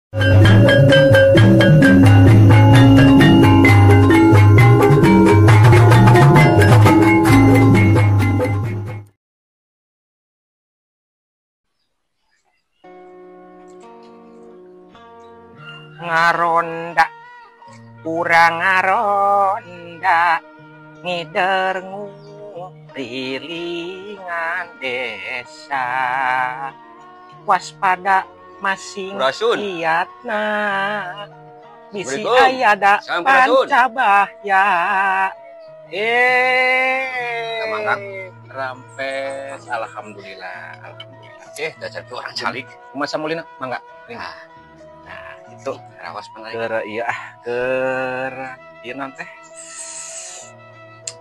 Ngaronda kurang ngaronda ngider ngurilingan desa waspada masing kiatna bisi ayada pancabahya rampes alhamdulillah dasar tuh orang calik masa mulina mangga itu rawas pengalir iya nanti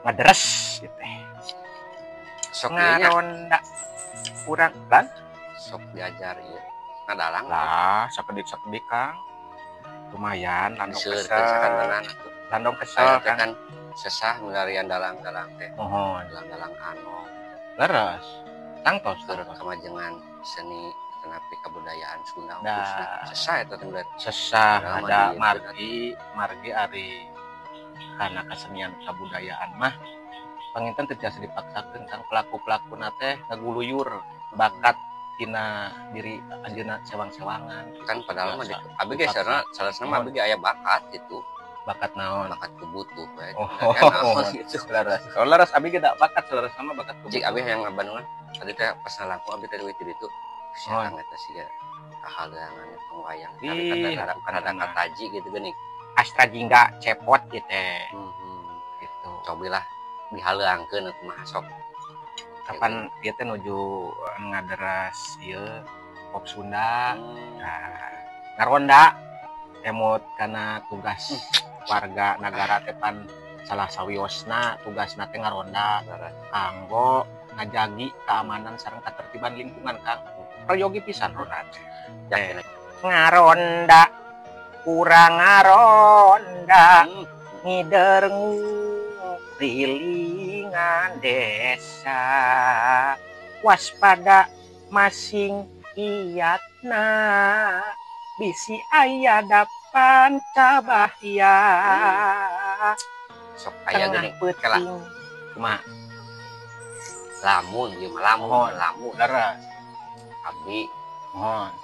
ngaderes gitu sok ngaronda kurang kan sok diajar ya ngadalang lah sakedik kang lumayan landong kesel kan sesah melarian dalang-dalang teh dalang ano leres tangtos kemajengan seni kenapi kebudayaan Sunda sesah itu teh sesah ada margi ari karena kesenian kebudayaan mah panginten teu tiasa dipaksakeun kang pelaku-pelaku nate ngaguluyur bakat tina diri anjeunna sewang-sewangan kan padahal mah abi ge salasna mah abi ge aya bakat itu bakat naon bakat kebutuh we gitu laras abi ge da bakat saudara sama bakat kebutuh cik abi yang ngabandungan tadi teh pas nalangku abi teh di itu siang eta siga kahalangan pengwayang tapi kada kataji gitu geuning astra jingga cepot gitu gitu cobilah dihaleungkeun kumaha sok kapan dia teh nuju ngaderas ieu pop Sunda ngaronda emot kana tugas warga negara teh pan salah sawiosna tugasna teh ngaronda kanggo ngajagi keamanan sareng katertiban lingkungan kang prayogi pisan ronda teh ngaronda kurang ngaronda ngider ngurilingan desa waspada masing kiatna bisi ayada pancabahya sok aya geuning kala kumaha lamun leres abdi mohon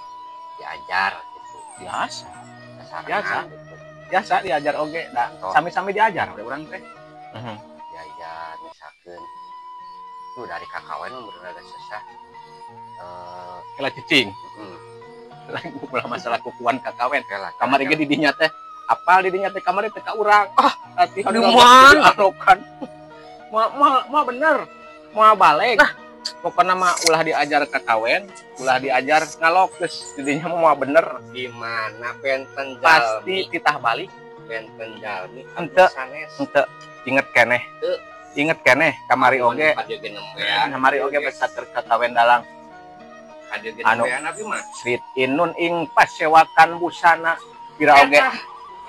diajar gitu biasa diajar oge da sami-sami diajar oleh urang teh diajar misalkeun tuh dari kakawen mah ada sesah kela cicing ulah masalah kukuan kakawen kamari ge di dinya teh apal di dinya teh kamari teh ka urang hati man arokan mah bener mau balik pokoknya mah ulah diajar kakawen ulah diajar ngalok geus di dinya mah bener gimana benten jalmi pasti titah balik benten jalmi henteu inget keneh kamari oge kamari oge besar kakawen dalang anu Srit Inun ing pasewakan busana sira oge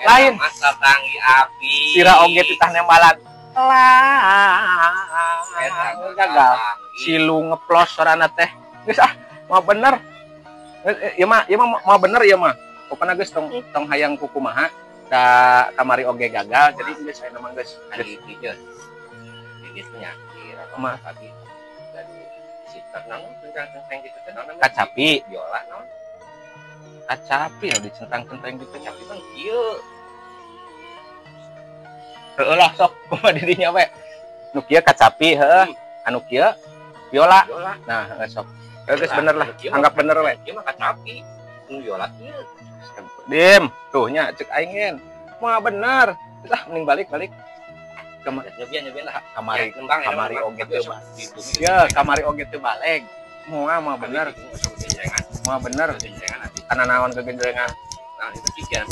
lain masa tangi api sira oge titah nembalan gagal silu ngeplos sorana teh geus mah bener ieu mah mah bener ieu mah pokona geus tong hayang kukumaha da kamari oge gagal jadi geus aya mah geus ari kieu gigitnya kira mah tadi dari sitarna centang-centang gitu teh kacapi biola naon kacapi anu dicentang-centang gitu kacapi mah kieu heuh lah sok kumaha di dinya we nu kieu kacapi heuh anu kieu biola nah sok geus bener lah anggap bener we ieu mah kacapi nu biola kieu dim tuh nya cek aing mah bener mending balik nyobian lah kamari oge teu ya kamari oge teu balik moal mah bener mah bener kana naon kegendengan nah itu kikian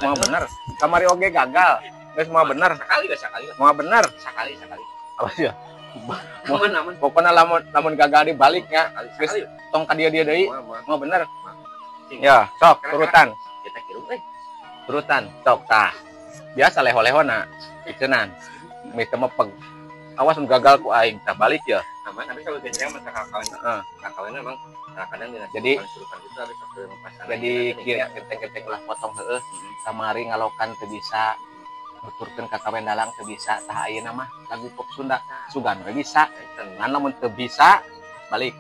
mah bener kamari oge gagal geus mah bener sakali mah bener sakali apa sih ya pokona lamun gagal dibalik nya geus tong ka dieu deui mah bener ya sok turutan kita kirim turutan sok tah biasa leho-lehona ikenan meh teu mepeg awas gagal ku aing tah balik ya aman tapi kalau genjreng masa kakawin memang kadang jadi surupan itu habis jadi genteng-genteng lah potong heueuh kamari ngalokan teu bisa nuturkeun kakawin dalang teu bisa tah ayeuna mah lagu pop Sunda sugan we bisa ngan lamun teu bisa balik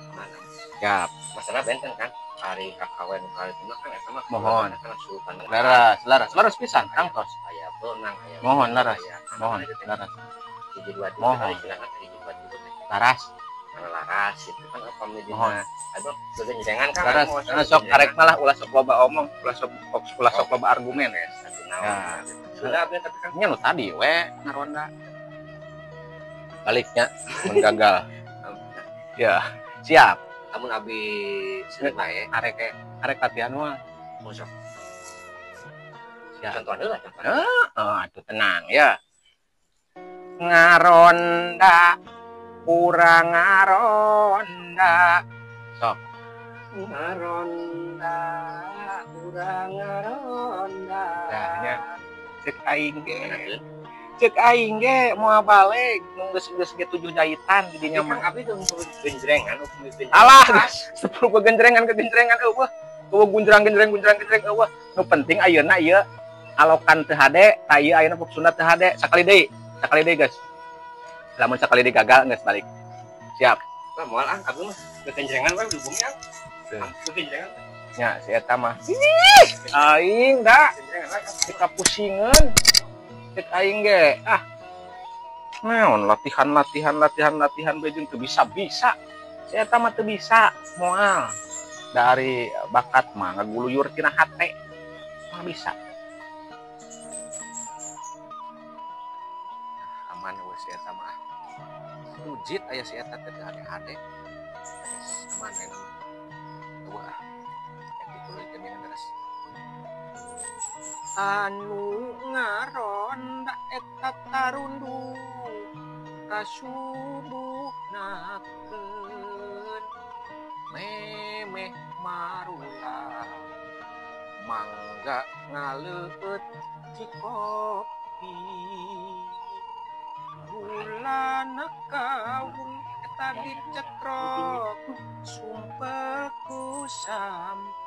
ya masalah benten kan hari kakawin kali itu kan eta mah mohon surupan laras pisan tangtos aya beunang aya mohon laras mohon laras laras itu kan apa mohon aduh kegenjengan kan laras sok arek malah ulah sok loba omong ulah sok loba argumen ya sudah tapi kan nya nu tadi we ngaronda baliknya mun gagal ya siap namun abi selesai arek latihan mah mosok siap contoh heula aduh tenang ya ngaronda urang ngaronda sok ngaronda urang ngaronda nya cek aing ge moal balik nu geus ge 7 jahitan di dinya mah abi teh genjrengan alah 10 genjrengan eueuh eueuh gunjrang eueuh nu penting ayeuna ieu alokan teu hade tah ieu ayeuna pop Sunda teu hade sakali deui guys lamun sakali deui gagal geus balik siap lah moal abi mah genjrengan we di bumi genjrengan nya si eta mah aing da dikapusingeun cek aing ge naon latihan bejeung teu bisa si eta mah teu bisa moal dari bakat mah ngaguluyur tina hate mah bisa aman we si eta mah rujit aya si eta teh hade aman we mah wah ditulikeun yang beres anu ngaronda eta tarundu kasubuhnakeun memeh marula mangga ngaleut cikopi bulana kaung eta dicekrok sumpeku sampe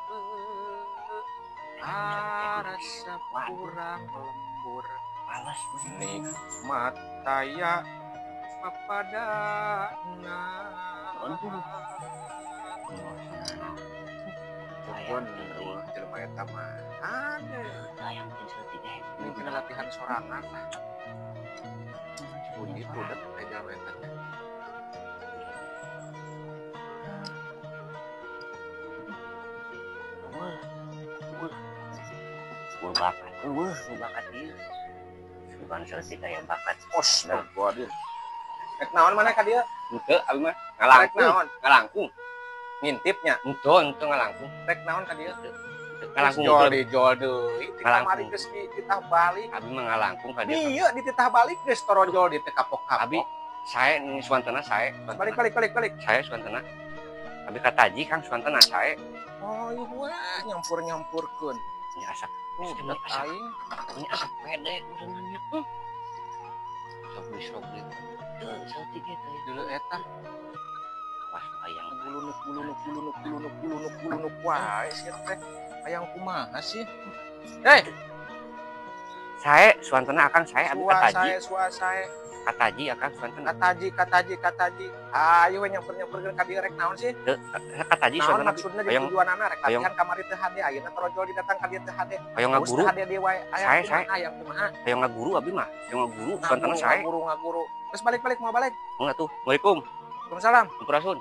rasa kurang lembur palas nikmat taya papadana Tujuan jelema eta mah ada yang ini kena latihan sorangan lah bunyi budak aja eta bakat ieu bukan selesai kayak bakat pos gua dia rek naon mana ka dieu henteu abi mah ngalangkung ngintipnya henteu ngalangkung rek naon ka dieu ngalangkung jual deui kamari geus dititah balik abi mah ngalangkung ka dieu ieu dititah balik geus torojol di teh kapok-kapok abi sae nih suantana sae balik sae suantana abi kataji Kang suantana sae oh iya wah nyampur-nyampurkeun nya asap aing ini asap pede urusannya sobri teu saeutik eta dulu eta awas hayang bulunuk wae sih teh hayang kumaha sih sae suantana akang sae abi kataji suasae kataji akang suantana kataji ayo we nyamper-nyamperkeun ka dieu rek naon sih kataji suantana maksudna di tujuanana rek latihan kamari teu hade ayeuna torojol didatang ka dieu teu hade hayang ngaguru hade deui wae hayang kumaha hayang ngaguru abi mah hayang ngaguru suantana sae ngaguru terus balik mau balik atuh Assalamualaikum Waalaikumsalam sampurasun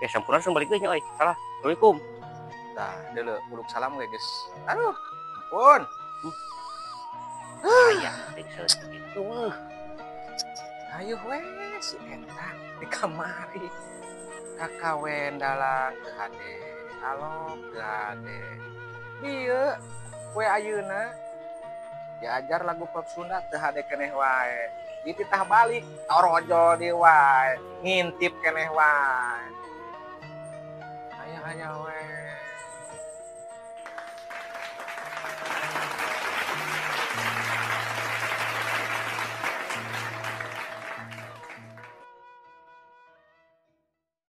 sampurasun balik deui nya euy salah Assalamualaikum tah deuleu uluk salam we geus aduh pun aya teh saeutik ayo we si eta di kamari kakawen dalang teu hade alok teu hade dieu we ayeuna diajar lagu pop Sunda teu hade keneh wae dititah balik torojol di wae ngintip keneh wae aya we